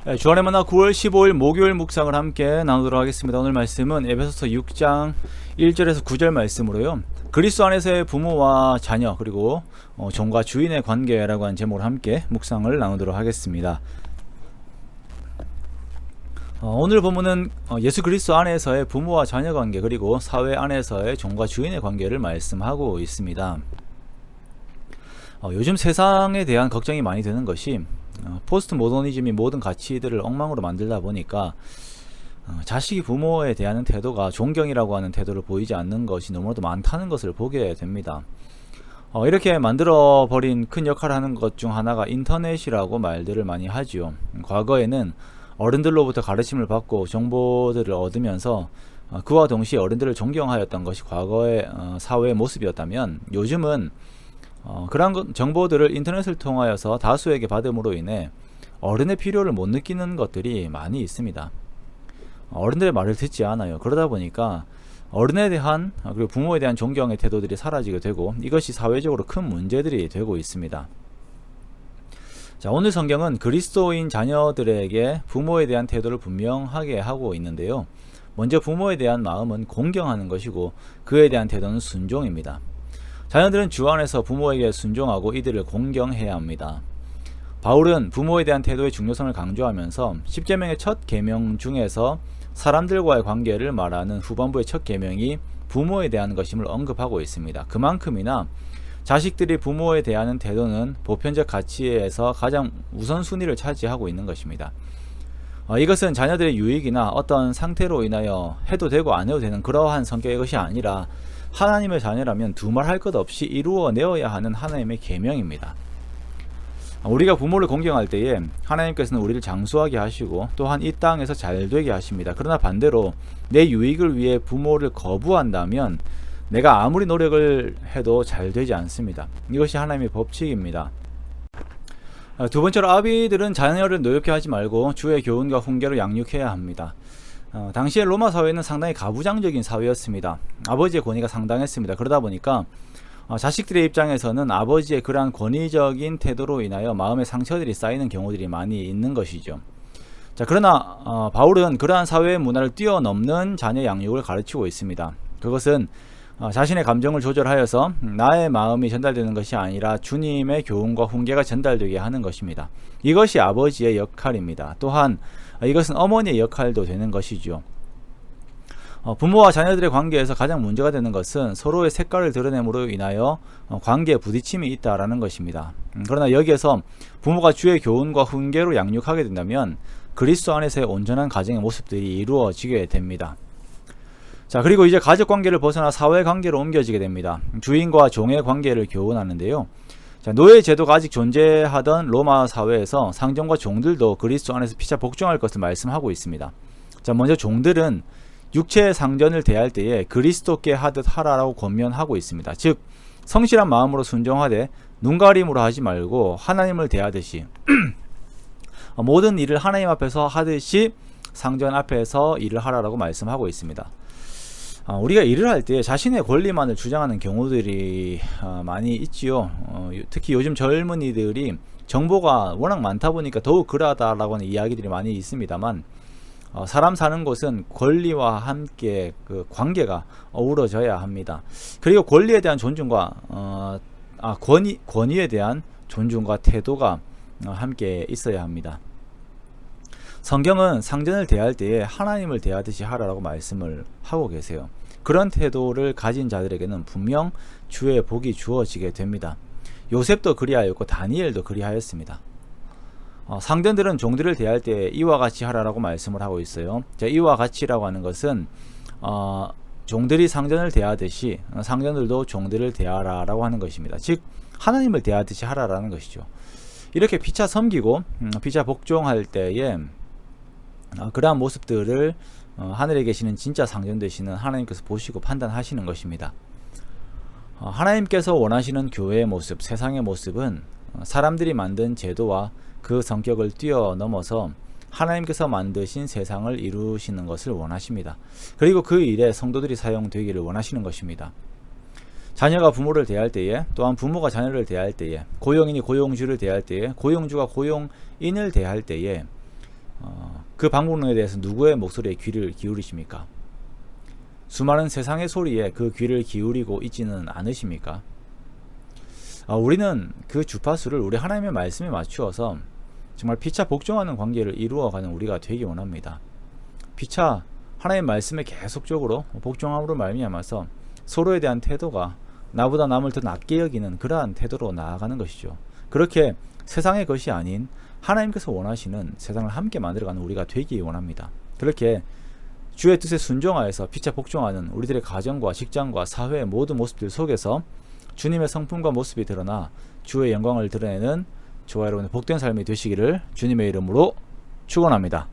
네, 주안의 만나 9월 15일 목요일 묵상을 함께 나누도록 하겠습니다. 오늘 말씀은 에베소서 6장 1절에서 9절 말씀으로요. 그리스도 안에서의 부모와 자녀 그리고 종과 주인의 관계라고 하는 제목으로 함께 묵상을 나누도록 하겠습니다. 오늘 본문은 예수 그리스도 안에서의 부모와 자녀 관계 그리고 사회 안에서의 종과 주인의 관계를 말씀하고 있습니다. 요즘 세상에 대한 걱정이 많이 되는 것이 포스트 모더니즘이 모든 가치들을 엉망으로 만들다 보니까 자식이 부모에 대한 태도가 존경이라고 하는 태도를 보이지 않는 것이 너무나도 많다는 것을 보게 됩니다. 이렇게 만들어 버린 큰 역할을 하는 것 중 하나가 인터넷이라고 말들을 많이 하지요. 과거에는 어른들로부터 가르침을 받고 정보들을 얻으면서 그와 동시에 어른들을 존경하였던 것이 과거의 사회의 모습이었다면, 요즘은 그러한 정보들을 인터넷을 통하여서 다수에게 받음으로 인해 어른의 필요를 못 느끼는 것들이 많이 있습니다. 어른들의 말을 듣지 않아요. 그러다 보니까 어른에 대한 그리고 부모에 대한 존경의 태도들이 사라지게 되고, 이것이 사회적으로 큰 문제들이 되고 있습니다. 자, 오늘 성경은 그리스도인 자녀들에게 부모에 대한 태도를 분명하게 하고 있는데요. 먼저 부모에 대한 마음은 공경하는 것이고 그에 대한 태도는 순종입니다. 자녀들은 주 안에서 부모에게 순종하고 이들을 공경해야 합니다. 바울은 부모에 대한 태도의 중요성을 강조하면서 10계명의 첫 계명 중에서 사람들과의 관계를 말하는 후반부의 첫 계명이 부모에 대한 것임을 언급하고 있습니다. 그만큼이나 자식들이 부모에 대한 태도는 보편적 가치에서 가장 우선순위를 차지하고 있는 것입니다. 이것은 자녀들의 유익이나 어떤 상태로 인하여 해도 되고 안 해도 되는 그러한 성격의 것이 아니라 하나님의 자녀라면 두말할 것 없이 이루어내어야 하는 하나님의 계명입니다. 우리가 부모를 공경할 때에 하나님께서는 우리를 장수하게 하시고 또한 이 땅에서 잘되게 하십니다. 그러나 반대로 내 유익을 위해 부모를 거부한다면 내가 아무리 노력을 해도 잘되지 않습니다. 이것이 하나님의 법칙입니다. 두 번째로, 아비들은 자녀를 노엽게 하지 말고 주의 교훈과 훈계로 양육해야 합니다. 당시에 로마 사회는 상당히 가부장적인 사회였습니다. 아버지의 권위가 상당했습니다. 그러다 보니까 자식들의 입장에서는 아버지의 그러한 권위적인 태도로 인하여 마음의 상처들이 쌓이는 경우들이 많이 있는 것이죠. 자, 그러나 바울은 그러한 사회의 문화를 뛰어넘는 자녀 양육을 가르치고 있습니다. 그것은 자신의 감정을 조절하여서 나의 마음이 전달되는 것이 아니라 주님의 교훈과 훈계가 전달되게 하는 것입니다. 이것이 아버지의 역할입니다. 또한 이것은 어머니의 역할도 되는 것이죠. 부모와 자녀들의 관계에서 가장 문제가 되는 것은 서로의 색깔을 드러냄으로 인하여 관계에 부딪힘이 있다라는 것입니다. 그러나 여기에서 부모가 주의 교훈과 훈계로 양육하게 된다면 그리스도 안에서의 온전한 가정의 모습들이 이루어지게 됩니다. 자, 그리고 이제 가족 관계를 벗어나 사회 관계로 옮겨지게 됩니다. 주인과 종의 관계를 교훈하는데요. 자, 노예 제도가 아직 존재하던 로마 사회에서 상전과 종들도 그리스도 안에서 피차 복종할 것을 말씀하고 있습니다. 자, 먼저 종들은 육체의 상전을 대할 때에 그리스도께 하듯 하라라고 권면하고 있습니다. 즉, 성실한 마음으로 순종하되 눈가림으로 하지 말고 하나님을 대하듯이 모든 일을 하나님 앞에서 하듯이 상전 앞에서 일을 하라라고 말씀하고 있습니다. 우리가 일을 할 때 자신의 권리만을 주장하는 경우들이 많이 있지요. 특히 요즘 젊은이들이 정보가 워낙 많다 보니까 더욱 그러하다라고 하는 이야기들이 많이 있습니다만, 사람 사는 곳은 권리와 함께 그 관계가 어우러져야 합니다. 그리고 권리에 대한 존중과 권위에 대한 존중과 태도가 함께 있어야 합니다. 성경은 상전을 대할 때에 하나님을 대하듯이 하라라고 말씀을 하고 계세요. 그런 태도를 가진 자들에게는 분명 주의 복이 주어지게 됩니다. 요셉도 그리하였고 다니엘도 그리하였습니다. 상전들은 종들을 대할 때 이와 같이 하라라고 말씀을 하고 있어요. 자, 이와 같이라고 하는 것은 종들이 상전을 대하듯이 상전들도 종들을 대하라라고 하는 것입니다. 즉, 하나님을 대하듯이 하라라는 것이죠. 이렇게 피차 섬기고 피차 복종할 때에 그러한 모습들을 하늘에 계시는 진짜 상전 되시는 하나님께서 보시고 판단하시는 것입니다. 하나님께서 원하시는 교회의 모습, 세상의 모습은 사람들이 만든 제도와 그 성격을 뛰어넘어서 하나님께서 만드신 세상을 이루시는 것을 원하십니다. 그리고 그 일에 성도들이 사용되기를 원하시는 것입니다. 자녀가 부모를 대할 때에, 또한 부모가 자녀를 대할 때에, 고용인이 고용주를 대할 때에, 고용주가 고용인을 대할 때에 그 방법론에 대해서 누구의 목소리에 귀를 기울이십니까? 수많은 세상의 소리에 그 귀를 기울이고 있지는 않으십니까? 우리는 그 주파수를 우리 하나님의 말씀에 맞추어서 정말 피차 복종하는 관계를 이루어가는 우리가 되기 원합니다. 피차 하나님의 말씀에 계속적으로 복종함으로 말미암아서 서로에 대한 태도가 나보다 남을 더 낮게 여기는 그러한 태도로 나아가는 것이죠. 그렇게 세상의 것이 아닌 하나님께서 원하시는 세상을 함께 만들어가는 우리가 되기 원합니다. 그렇게 주의 뜻에 순종하여서 피차 복종하는 우리들의 가정과 직장과 사회의 모든 모습들 속에서 주님의 성품과 모습이 드러나 주의 영광을 드러내는 저와 여러분의 복된 삶이 되시기를 주님의 이름으로 축원합니다.